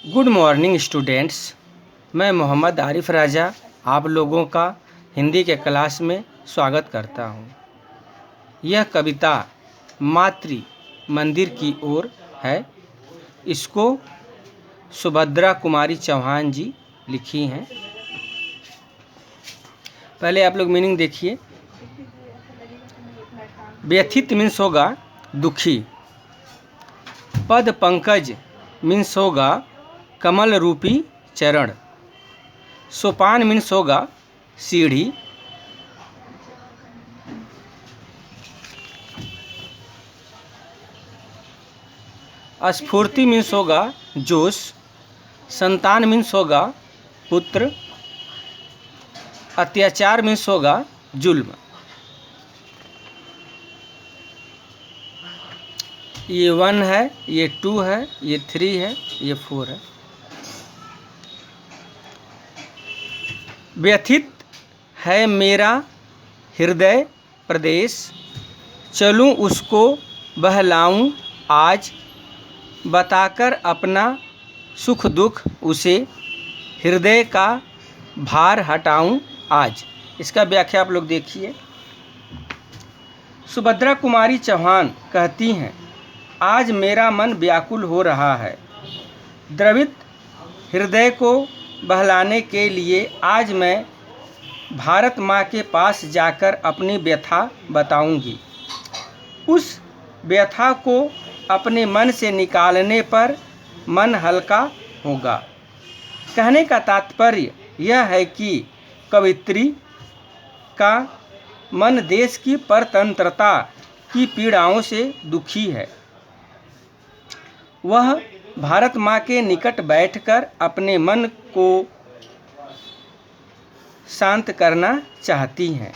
Good morning students. मैं मोहम्मद आरिफ राजा आप लोगों का हिंदी के क्लास में स्वागत करता हूँ। यह कविता मातृ मंदिर की ओर है। इसको सुभद्रा कुमारी चौहान जी लिखी हैं। पहले आप लोग मीनिंग देखिए। व्यथित मीन्स होगा दुखी, पद पंकज मीन्स होगा कमल रूपी चरण, सोपान मीन्स होगा सीढ़ी, स्फूर्ति मीन्स होगा जोश, संतान मीन्स होगा पुत्र, अत्याचार मीन्स होगा जुल्म। ये 1 है, ये 2 है, ये 3 है, ये 4 है। व्यथित है मेरा हृदय प्रदेश, चलूं उसको बहलाऊं आज, बताकर अपना सुख दुख उसे, हृदय का भार हटाऊं आज। इसका व्याख्या आप लोग देखिए। सुभद्रा कुमारी चौहान कहती हैं, आज मेरा मन व्याकुल हो रहा है। द्रवित हृदय को बहलाने के लिए आज मैं भारत माँ के पास जाकर अपनी व्यथा बताऊंगी। उस व्यथा को अपने मन से निकालने पर मन हल्का होगा। कहने का तात्पर्य यह है कि कवित्री का मन देश की परतंत्रता की पीड़ाओं से दुखी है। वह भारत माँ के निकट बैठकर अपने मन को शांत करना चाहती हैं,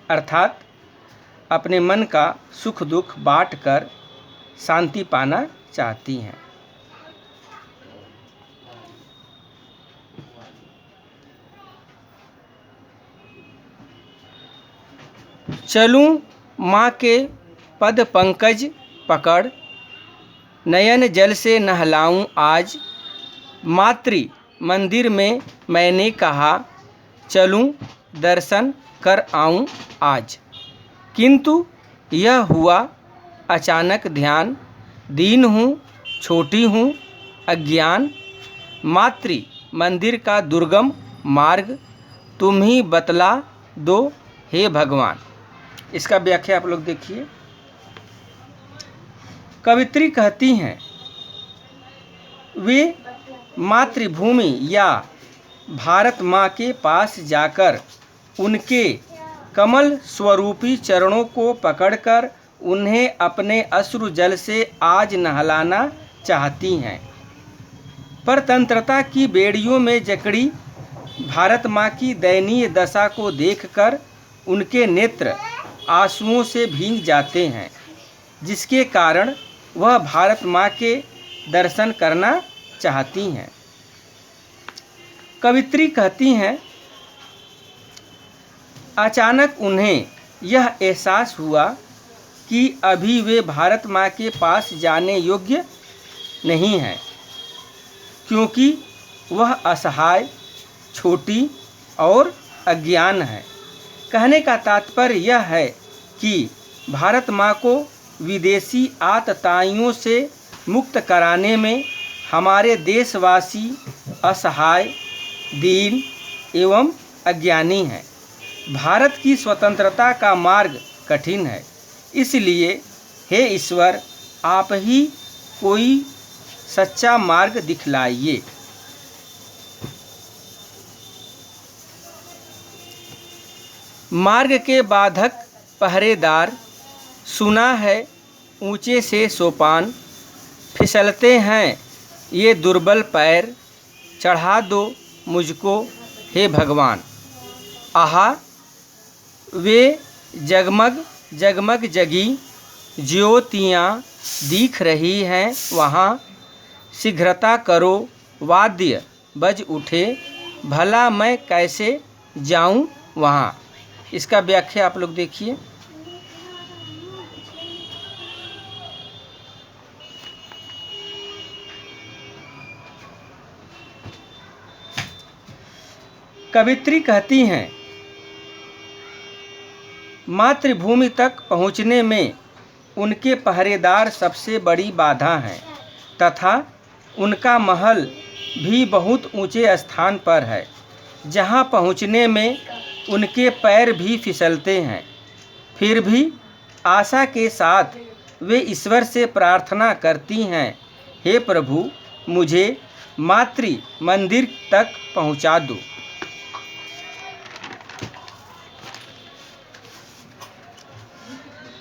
अर्थात अपने मन का सुख दुख बांटकर शांति पाना चाहती हैं। चलूं माँ के पद पंकज पकड़, नयन जल से नहलाऊं आज, मातृ मंदिर में मैंने कहा चलूं दर्शन कर आऊं आज। किंतु यह हुआ अचानक ध्यान, दीन हूँ छोटी हूँ अज्ञान, मातृ मंदिर का दुर्गम मार्ग तुम ही बतला दो हे भगवान। इसका व्याख्या आप लोग देखिए। कवित्री कहती हैं, वे मातृभूमि या भारत माँ के पास जाकर उनके कमल स्वरूपी चरणों को पकड़कर उन्हें अपने अश्रु जल से आज नहलाना चाहती हैं। परतंत्रता की बेड़ियों में जकड़ी भारत माँ की दयनीय दशा को देखकर उनके नेत्र आंसुओं से भीग जाते हैं, जिसके कारण वह भारत माँ के दर्शन करना चाहती हैं। कवित्री कहती हैं, अचानक उन्हें यह एहसास हुआ कि अभी वे भारत माँ के पास जाने योग्य नहीं हैं, क्योंकि वह असहाय, छोटी और अज्ञान है। कहने का तात्पर्य यह है कि भारत माँ को विदेशी आतताइयों से मुक्त कराने में हमारे देशवासी असहाय, दीन एवं अज्ञानी हैं। भारत की स्वतंत्रता का मार्ग कठिन है, इसलिए हे ईश्वर, आप ही कोई सच्चा मार्ग दिखलाइए। मार्ग के बाधक पहरेदार, सुना है ऊंचे से सोपान, फिसलते हैं ये दुर्बल पैर, चढ़ा दो मुझको हे भगवान। आहा, वे जगमग जगमग जगी ज्योतियाँ दिख रही हैं वहाँ, शीघ्रता करो वाद्य बज उठे, भला मैं कैसे जाऊँ वहाँ। इसका व्याख्या आप लोग देखिए। कवित्री कहती हैं, मातृभूमि तक पहुँचने में उनके पहरेदार सबसे बड़ी बाधा हैं तथा उनका महल भी बहुत ऊंचे स्थान पर है, जहां पहुंचने में उनके पैर भी फिसलते हैं। फिर भी आशा के साथ वे ईश्वर से प्रार्थना करती हैं, हे प्रभु, मुझे मातृ मंदिर तक पहुंचा दो।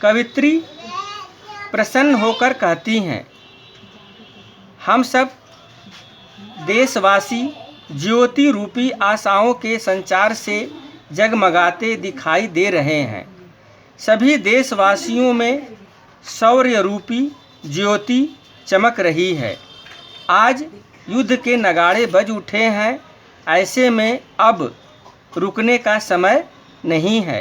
कवित्री प्रसन्न होकर कहती हैं, हम सब देशवासी ज्योति रूपी आशाओं के संचार से जगमगाते दिखाई दे रहे हैं। सभी देशवासियों में शौर्य रूपी ज्योति चमक रही है। आज युद्ध के नगाड़े बज उठे हैं, ऐसे में अब रुकने का समय नहीं है।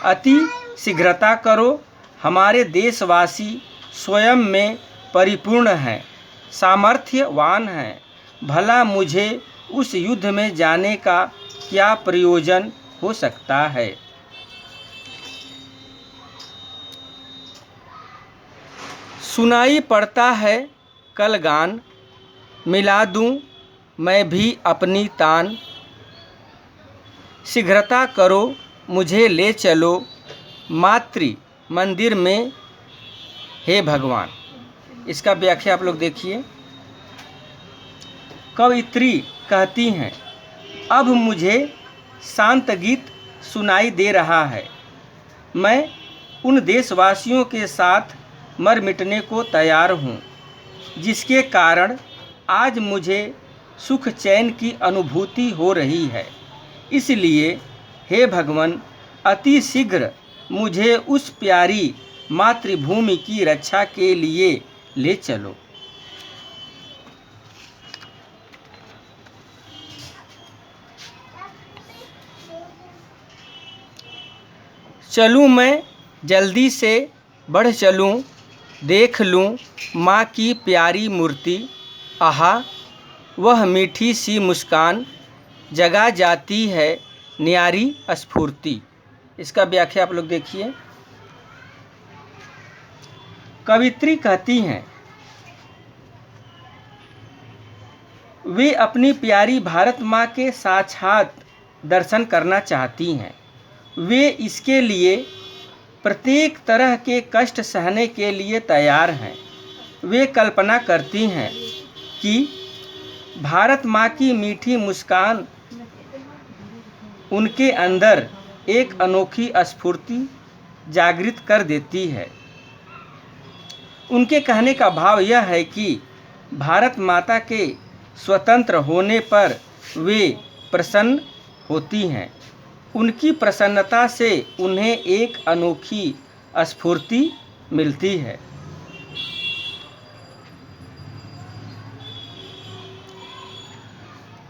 अति शीघ्रता करो। हमारे देशवासी स्वयं में परिपूर्ण हैं, सामर्थ्यवान हैं। भला मुझे उस युद्ध में जाने का क्या प्रयोजन हो सकता है। सुनाई पड़ता है कल गान, मिला दूं मैं भी अपनी तान। शीघ्रता करो, मुझे ले चलो मातृ मंदिर में, हे भगवान। इसका व्याख्या आप लोग देखिए। कवित्री कहती हैं, अब मुझे शांत गीत सुनाई दे रहा है। मैं उन देशवासियों के साथ मर मिटने को तैयार हूँ, जिसके कारण आज मुझे सुख चैन की अनुभूति हो रही है। इसलिए हे भगवान, अति शीघ्र मुझे उस प्यारी मातृभूमि की रक्षा के लिए ले चलो। चलूँ मैं जल्दी से बढ़ चलूँ, देख लूँ माँ की प्यारी मूर्ति। आहा, वह मीठी सी मुस्कान जगा जाती है न्यारी स्फूर्ति। इसका व्याख्या आप लोग देखिए। कवित्री कहती हैं, वे अपनी प्यारी भारत माँ के साक्षात दर्शन करना चाहती हैं। वे इसके लिए प्रत्येक तरह के कष्ट सहने के लिए तैयार हैं। वे कल्पना करती हैं कि भारत माँ की मीठी मुस्कान उनके अंदर एक अनोखी स्फूर्ति जागृत कर देती है। उनके कहने का भाव यह है कि भारत माता के स्वतंत्र होने पर वे प्रसन्न होती हैं। उनकी प्रसन्नता से उन्हें एक अनोखी स्फूर्ति मिलती है।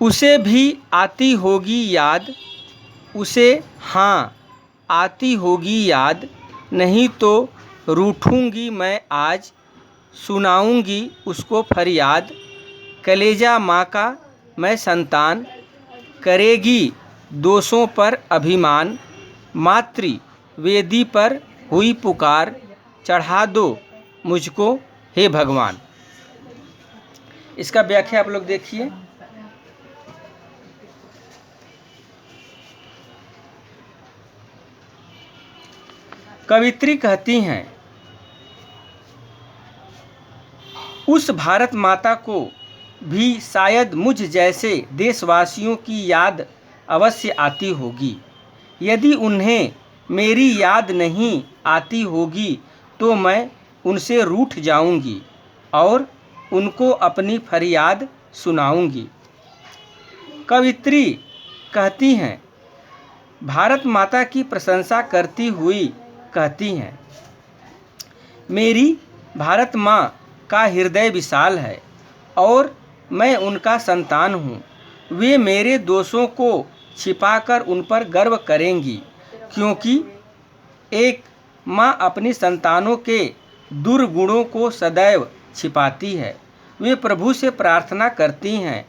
उसे भी आती होगी याद, उसे हाँ आती होगी याद, नहीं तो रूठूंगी मैं आज, सुनाऊंगी उसको फरियाद। कलेजा माँ का मैं संतान, करेगी दोषों पर अभिमान। मातृ वेदी पर हुई पुकार, चढ़ा दो मुझको हे भगवान। इसका व्याख्या आप लोग देखिए। कवित्री कहती हैं, उस भारत माता को भी शायद मुझ जैसे देशवासियों की याद अवश्य आती होगी। यदि उन्हें मेरी याद नहीं आती होगी तो मैं उनसे रूठ जाऊंगी और उनको अपनी फरियाद सुनाऊंगी। कवित्री कहती हैं, भारत माता की प्रशंसा करती हुई कहती हैं, मेरी भारत माँ का हृदय विशाल है और मैं उनका संतान हूँ। वे मेरे दोषों को छिपाकर उन पर गर्व करेंगी, क्योंकि एक माँ अपनी संतानों के दुर्गुणों को सदैव छिपाती है। वे प्रभु से प्रार्थना करती हैं,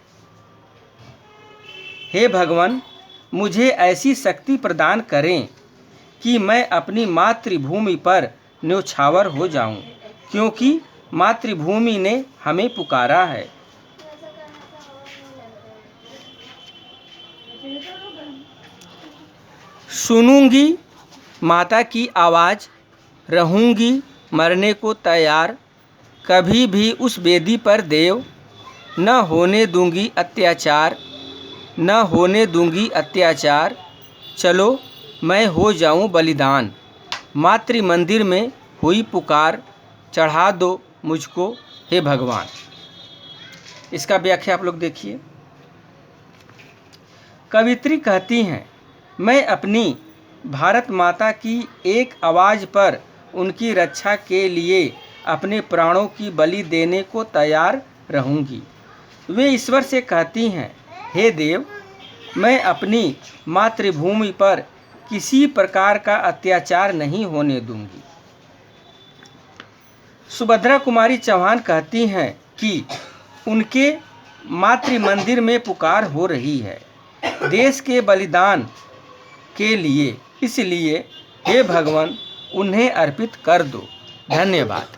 हे भगवान, मुझे ऐसी शक्ति प्रदान करें कि मैं अपनी मातृभूमि पर न्योछावर हो जाऊं, क्योंकि मातृभूमि ने हमें पुकारा है। सुनूंगी माता की आवाज़, रहूंगी मरने को तैयार, कभी भी उस वेदी पर देव न होने दूंगी अत्याचार, न होने दूंगी अत्याचार। चलो मैं हो जाऊं बलिदान, मातृ मंदिर में हुई पुकार, चढ़ा दो मुझको हे भगवान। इसका व्याख्या आप लोग देखिए। कवित्री कहती हैं, मैं अपनी भारत माता की एक आवाज़ पर उनकी रक्षा के लिए अपने प्राणों की बलि देने को तैयार रहूंगी। वे ईश्वर से कहती हैं, हे देव, मैं अपनी मातृभूमि पर किसी प्रकार का अत्याचार नहीं होने दूंगी। सुभद्रा कुमारी चौहान कहती हैं कि उनके मातृ मंदिर में पुकार हो रही है देश के बलिदान के लिए, इसलिए हे भगवान उन्हें अर्पित कर दो। धन्यवाद।